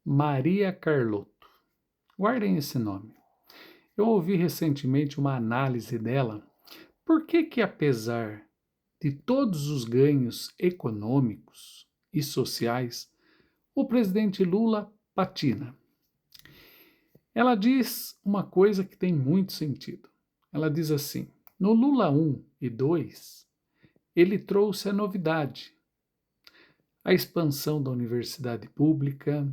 Maria Carlotto. Guardem esse nome. Eu ouvi recentemente uma análise dela. Por que apesar de todos os ganhos econômicos e sociais, o presidente Lula patina? Ela diz uma coisa que tem muito sentido. Ela diz assim: no Lula 1 e 2, ele trouxe a novidade, a expansão da universidade pública,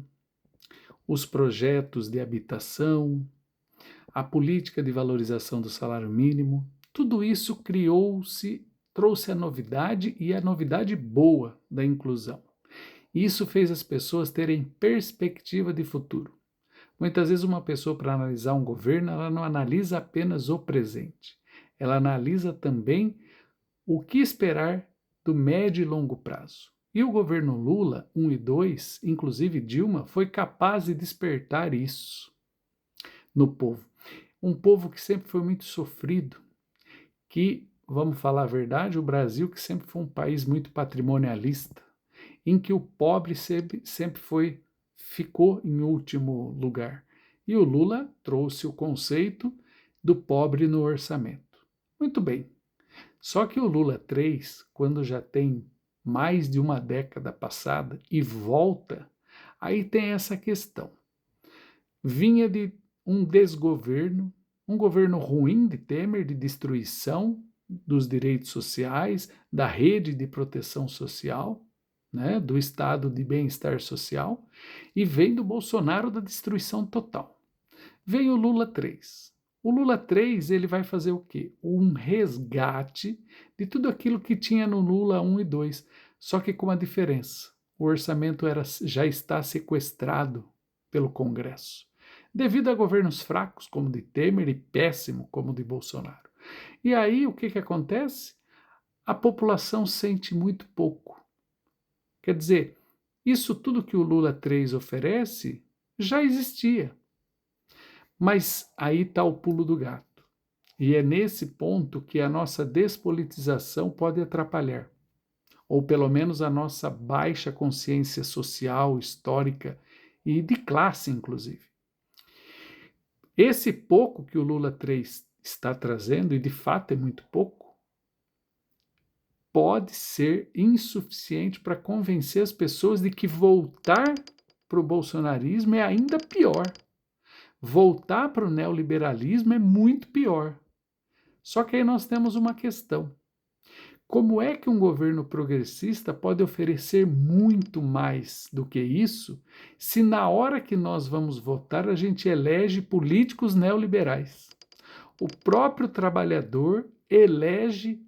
os projetos de habitação, a política de valorização do salário mínimo, tudo isso trouxe a novidade e a novidade boa da inclusão. Isso fez as pessoas terem perspectiva de futuro. Muitas vezes uma pessoa, para analisar um governo, ela não analisa apenas o presente. Ela analisa também o que esperar do médio e longo prazo. E o governo Lula 1 e 2, inclusive Dilma, foi capaz de despertar isso no povo. Um povo que sempre foi muito sofrido, que, vamos falar a verdade, o Brasil que sempre foi um país muito patrimonialista, em que o pobre sempre ficou em último lugar. E o Lula trouxe o conceito do pobre no orçamento. Muito bem. Só que o Lula 3, quando já tem mais de uma década passada e volta, aí tem essa questão. Vinha de um desgoverno, um governo ruim de Temer, de destruição dos direitos sociais, da rede de proteção social, né, do estado de bem-estar social, e vem do Bolsonaro da destruição total. Vem o Lula 3. O Lula 3 ele vai fazer o quê? Um resgate de tudo aquilo que tinha no Lula 1 e 2, só que com uma diferença. O orçamento já está sequestrado pelo Congresso, devido a governos fracos, como o de Temer, e péssimo, como o de Bolsonaro. E aí, o que acontece? A população sente muito pouco. Quer dizer, isso tudo que o Lula 3 oferece já existia. Mas aí está o pulo do gato. E é nesse ponto que a nossa despolitização pode atrapalhar, ou pelo menos a nossa baixa consciência social, histórica e de classe, inclusive. Esse pouco que o Lula 3 está trazendo, e de fato é muito pouco, pode ser insuficiente para convencer as pessoas de que voltar para o bolsonarismo é ainda pior. Voltar para o neoliberalismo é muito pior. Só que aí nós temos uma questão. Como é que um governo progressista pode oferecer muito mais do que isso, se na hora que nós vamos votar a gente elege políticos neoliberais? O próprio trabalhador elege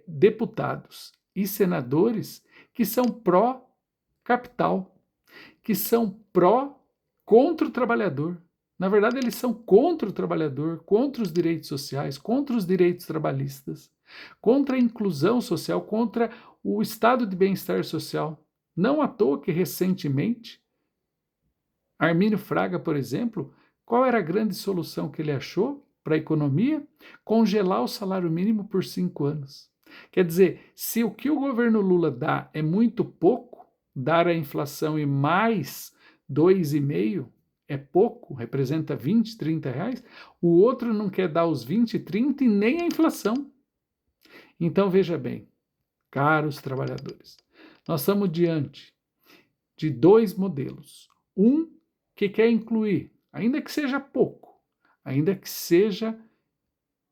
deputados e senadores que são pró-capital, que são contra o trabalhador. Na verdade, eles são contra o trabalhador, contra os direitos sociais, contra os direitos trabalhistas, contra a inclusão social, contra o estado de bem-estar social. Não à toa que, recentemente, Armínio Fraga, por exemplo, qual era a grande solução que ele achou para a economia? Congelar o salário mínimo por 5 anos. Quer dizer, se o que o governo Lula dá é muito pouco, dar a inflação e mais 2,5 é pouco, representa 20, 30 reais, o outro não quer dar os 20, 30 e nem a inflação. Então, veja bem, caros trabalhadores, nós estamos diante de dois modelos. Um que quer incluir, ainda que seja pouco, ainda que seja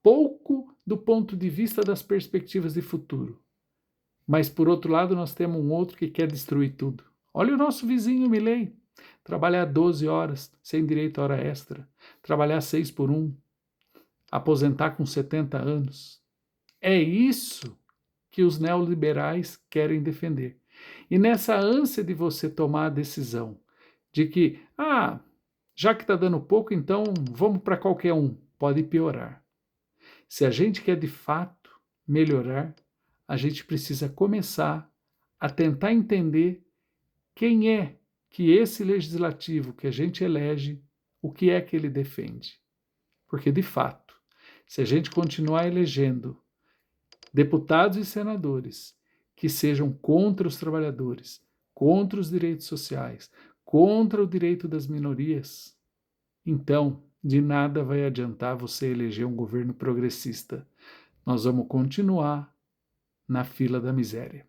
pouco do ponto de vista das perspectivas de futuro. Mas, por outro lado, nós temos um outro que quer destruir tudo. Olha o nosso vizinho Milei. Trabalhar 12 horas sem direito a hora extra. Trabalhar 6 por 1. Aposentar com 70 anos. É isso que os neoliberais querem defender. E nessa ânsia de você tomar a decisão de que, já que está dando pouco, então vamos para qualquer um, pode piorar. Se a gente quer de fato melhorar, a gente precisa começar a tentar entender quem é que esse legislativo que a gente elege, o que é que ele defende. Porque, de fato, se a gente continuar elegendo deputados e senadores que sejam contra os trabalhadores, contra os direitos sociais, contra o direito das minorias, então de nada vai adiantar você eleger um governo progressista. Nós vamos continuar na fila da miséria.